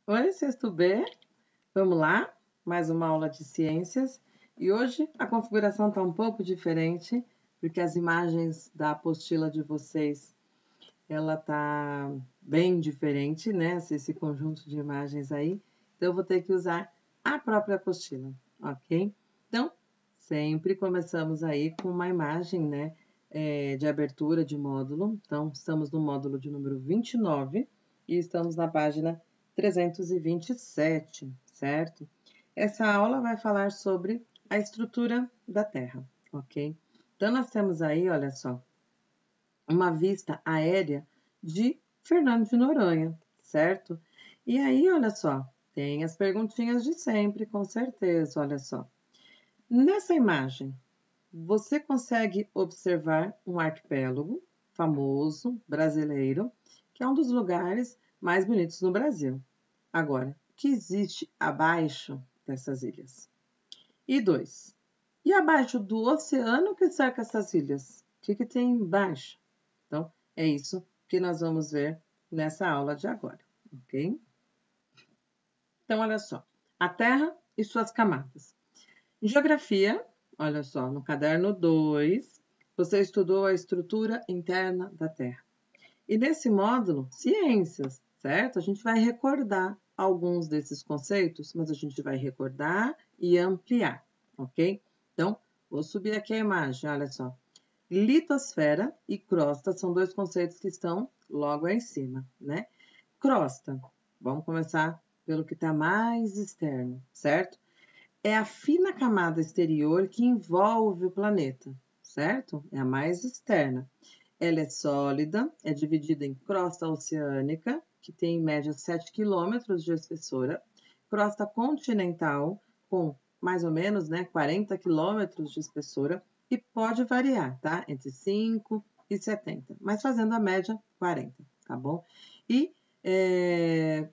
Oi, sexto B, vamos lá? Mais uma aula de ciências. E hoje a configuração está um pouco diferente, porque as imagens da apostila de vocês, ela tá bem diferente, né? Esse conjunto de imagens aí. Então, eu vou ter que usar a própria apostila, ok? Então, sempre começamos aí com uma imagem, né? De abertura de módulo. Então, estamos no módulo de número 29 e estamos na página 327, certo? Essa aula vai falar sobre a estrutura da Terra, ok? Então, nós temos aí, olha só, uma vista aérea de Fernando de Noronha, certo? E aí, olha só, tem as perguntinhas de sempre, com certeza, olha só. Nessa imagem, você consegue observar um arquipélago famoso, brasileiro, que é um dos lugares mais bonitos no Brasil. Agora, o que existe abaixo dessas ilhas? E dois, e abaixo do oceano que cerca essas ilhas? O que tem embaixo? Então, é isso que nós vamos ver nessa aula de agora, ok? Então, olha só, a Terra e suas camadas. Em geografia, olha só, no caderno 2, você estudou a estrutura interna da Terra. E nesse módulo, ciências, certo? A gente vai recordar alguns desses conceitos, mas a gente vai recordar e ampliar, ok? Então, vou subir aqui a imagem, olha só. Litosfera e crosta são dois conceitos que estão logo aí em cima, né? Crosta, vamos começar pelo que está mais externo, certo? É a fina camada exterior que envolve o planeta, certo? É a mais externa. Ela é sólida, é dividida em crosta oceânica, que tem em média 7 quilômetros de espessura, crosta continental, com mais ou menos 40 quilômetros de espessura, e pode variar, tá? Entre 5 e 70, mas fazendo a média 40, tá bom? E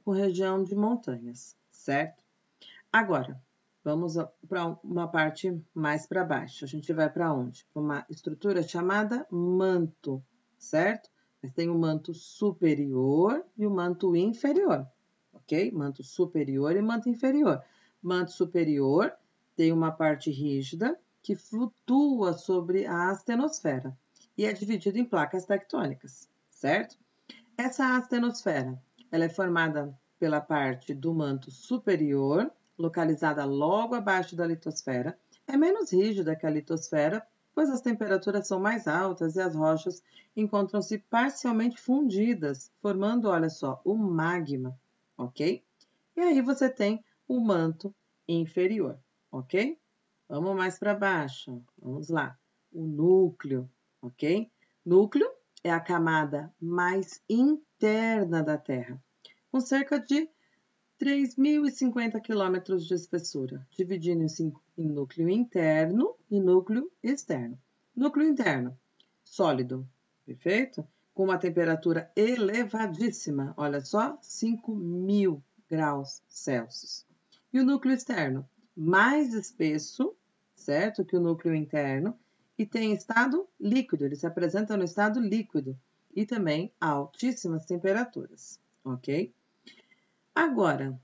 com região de montanhas, certo? Agora, vamos para uma parte mais para baixo. A gente vai para onde? Para uma estrutura chamada manto, certo? Mas tem o manto superior e o manto inferior, ok? Manto superior e manto inferior. Manto superior tem uma parte rígida que flutua sobre a astenosfera e é dividido em placas tectônicas, certo? Essa astenosfera, ela é formada pela parte do manto superior, localizada logo abaixo da litosfera, é menos rígida que a litosfera, pois as temperaturas são mais altas e as rochas encontram-se parcialmente fundidas, formando, olha só, o magma, ok? E aí você tem o manto inferior, ok? Vamos mais para baixo, vamos lá. O núcleo, ok? Núcleo é a camada mais interna da Terra, com cerca de 3.050 quilômetros de espessura, dividindo-se em núcleo interno e núcleo externo. Núcleo interno, sólido, perfeito? Com uma temperatura elevadíssima, olha só, 5.000 graus Celsius. E o núcleo externo, mais espesso, certo? Que o núcleo interno, e tem estado líquido, ele se apresenta no estado líquido e também a altíssimas temperaturas, ok? Agora,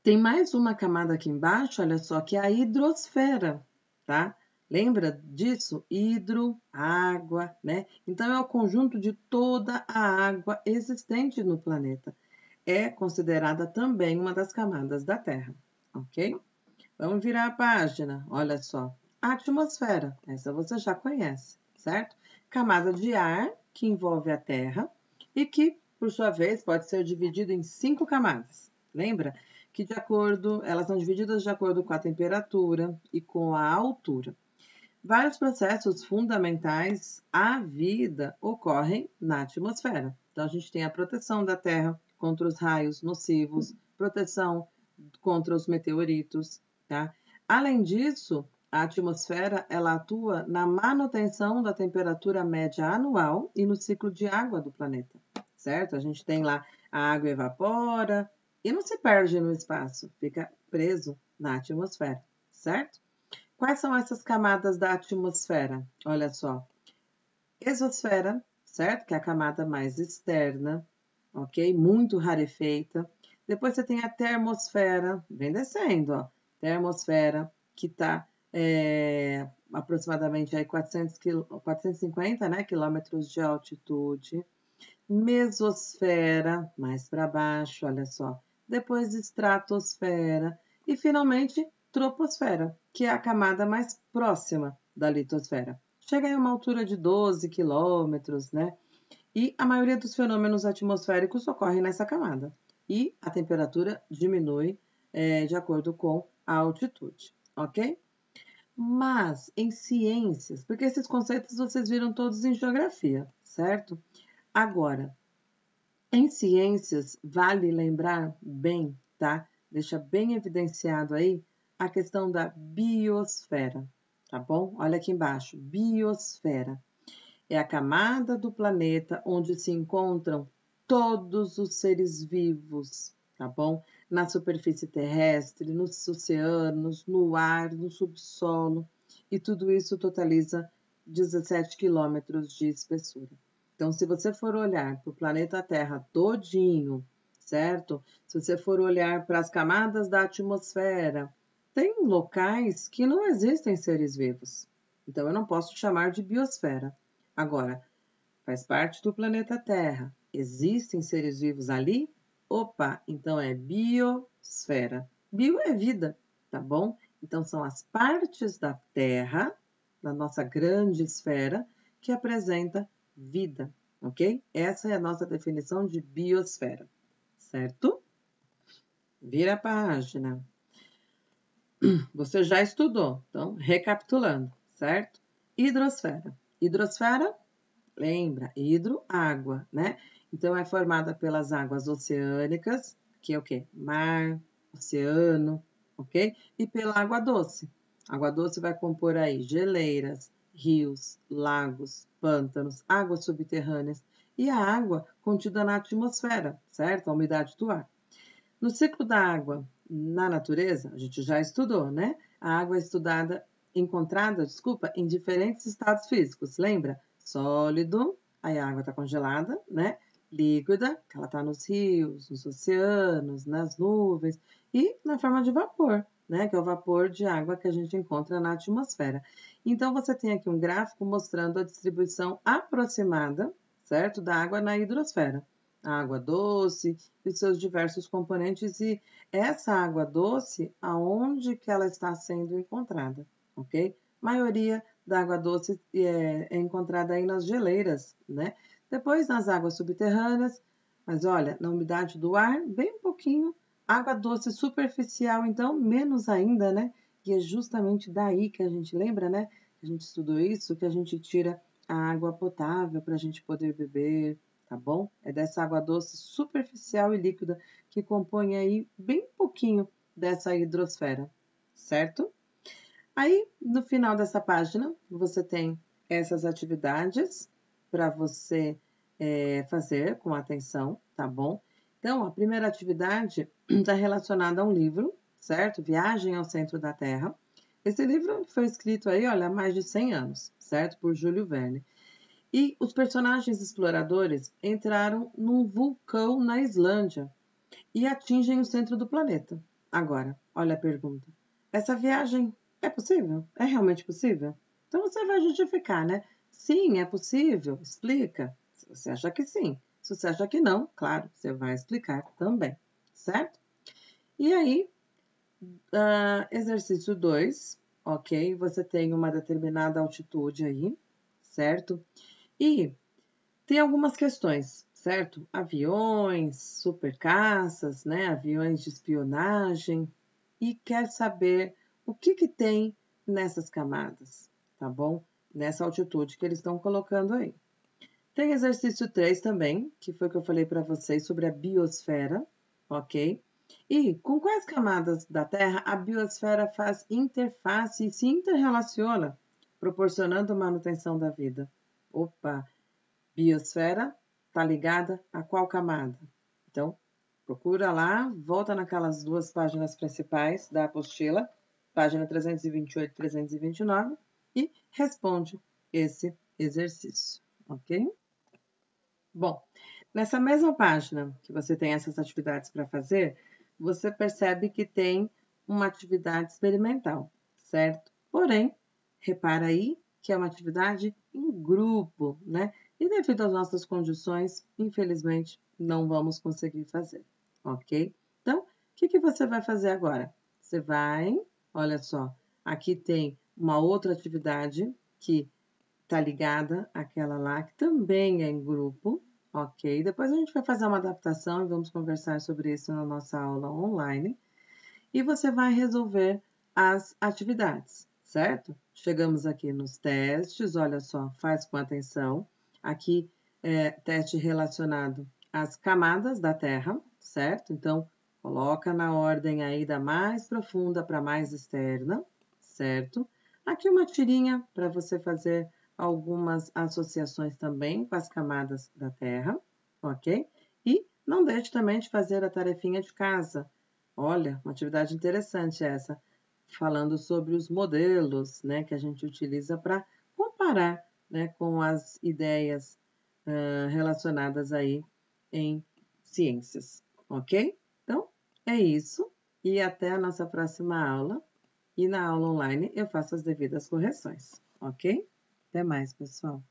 tem mais uma camada aqui embaixo, olha só, que é a hidrosfera, tá? Lembra disso? Hidro, água, né? Então, é o conjunto de toda a água existente no planeta. É considerada também uma das camadas da Terra, ok? Vamos virar a página, olha só. A atmosfera, essa você já conhece, certo? Camada de ar que envolve a Terra e que, por sua vez, pode ser dividida em 5 camadas. Lembra? Que elas são divididas de acordo com a temperatura e com a altura. Vários processos fundamentais à vida ocorrem na atmosfera. Então, a gente tem a proteção da Terra contra os raios nocivos, proteção contra os meteoritos, tá? Além disso, a atmosfera ela atua na manutenção da temperatura média anual e no ciclo de água do planeta, certo? A gente tem lá a água evapora e não se perde no espaço, fica preso na atmosfera, certo? Quais são essas camadas da atmosfera? Olha só, exosfera, certo? Que é a camada mais externa, ok? Muito rarefeita. Depois você tem a termosfera, vem descendo, ó. Termosfera, que está aproximadamente aí 450, né, quilômetros de altitude. Mesosfera, mais para baixo, olha só. Depois estratosfera. E, finalmente, troposfera, que é a camada mais próxima da litosfera. Chega em uma altura de 12 quilômetros, né? E a maioria dos fenômenos atmosféricos ocorrem nessa camada. E a temperatura diminui de acordo com a altitude, ok? Mas em ciências, porque esses conceitos vocês viram todos em geografia, certo? Agora, em ciências, vale lembrar bem, tá? Deixa bem evidenciado aí a questão da biosfera, tá bom? Olha aqui embaixo, biosfera. É a camada do planeta onde se encontram todos os seres vivos, tá bom? Na superfície terrestre, nos oceanos, no ar, no subsolo, e tudo isso totaliza 17 quilômetros de espessura. Então, se você for olhar para o planeta Terra todinho, certo? Se você for olhar para as camadas da atmosfera, tem locais que não existem seres vivos. Então, eu não posso chamar de biosfera. Agora, faz parte do planeta Terra. Existem seres vivos ali? Opa, então é biosfera. Bio é vida, tá bom? Então são as partes da Terra, da nossa grande esfera, que apresenta vida, ok? Essa é a nossa definição de biosfera, certo? Vira a página. Você já estudou, então, recapitulando, certo? Hidrosfera. Hidrosfera, lembra? Hidro, água, né? Então, é formada pelas águas oceânicas, que é o quê? Mar, oceano, ok? E pela água doce. A água doce vai compor aí geleiras, rios, lagos, pântanos, águas subterrâneas e a água contida na atmosfera, certo? A umidade do ar. No ciclo da água na natureza, a gente já estudou, né? A água é encontrada, em diferentes estados físicos, lembra? Sólido, aí a água está congelada, né? Líquida, que ela está nos rios, nos oceanos, nas nuvens, e na forma de vapor, né? Que é o vapor de água que a gente encontra na atmosfera. Então, você tem aqui um gráfico mostrando a distribuição aproximada, certo? Da água na hidrosfera. A água doce e seus diversos componentes, e essa água doce, aonde que ela está sendo encontrada, ok? Maioria da água doce é encontrada aí nas geleiras, né? Depois nas águas subterrâneas, mas olha, na umidade do ar, bem pouquinho. Água doce superficial, então, menos ainda, né? E é justamente daí que a gente lembra, né? Que a gente estudou isso, que a gente tira a água potável para a gente poder beber, tá bom? É dessa água doce superficial e líquida que compõe aí bem pouquinho dessa hidrosfera, certo? Aí, no final dessa página, você tem essas atividades para você fazer com atenção, tá bom? Então, a primeira atividade está relacionada a um livro, certo? Viagem ao Centro da Terra. Esse livro foi escrito aí, olha, há mais de 100 anos, certo? Por Júlio Verne. E os personagens exploradores entraram num vulcão na Islândia e atingem o centro do planeta. Agora, olha a pergunta. Essa viagem é possível? É realmente possível? Então você vai justificar, né? Sim, é possível. Explica. Se você acha que sim. Se você acha que não, claro, você vai explicar também, certo? E aí, exercício 2, ok? Você tem uma determinada altitude aí, certo? E tem algumas questões, certo? Aviões, supercaças, né? Aviões de espionagem, e quer saber o que tem nessas camadas, tá bom? Nessa altitude que eles estão colocando aí. Tem exercício 3 também, que foi o que eu falei para vocês sobre a biosfera, ok? E com quais camadas da Terra a biosfera faz interface e se interrelaciona, proporcionando manutenção da vida? Opa! Biosfera está ligada a qual camada? Então, procura lá, volta naquelas duas páginas principais da apostila, página 328 e 329, e responde esse exercício, ok? Bom, Nessa mesma página que você tem essas atividades para fazer, você percebe que tem uma atividade experimental, certo? Porém, repara aí que é uma atividade em grupo, né? E devido às nossas condições, infelizmente, não vamos conseguir fazer, ok? Então, o que você vai fazer agora? Você vai, olha só, aqui tem uma outra atividade que está ligada àquela lá, que também é em grupo, ok? Depois a gente vai fazer uma adaptação e vamos conversar sobre isso na nossa aula online. E você vai resolver as atividades, certo? Chegamos aqui nos testes, olha só, faz com atenção. Aqui é teste relacionado às camadas da Terra, certo? Então, coloca na ordem aí da mais profunda para a mais externa, certo? Aqui uma tirinha para você fazer algumas associações também com as camadas da Terra, ok? E não deixe também de fazer a tarefinha de casa. Olha, uma atividade interessante essa, falando sobre os modelos, né, que a gente utiliza para comparar, né, com as ideias relacionadas aí em ciências, ok? Então, é isso e até a nossa próxima aula. E na aula online eu faço as devidas correções, ok? Até mais, pessoal.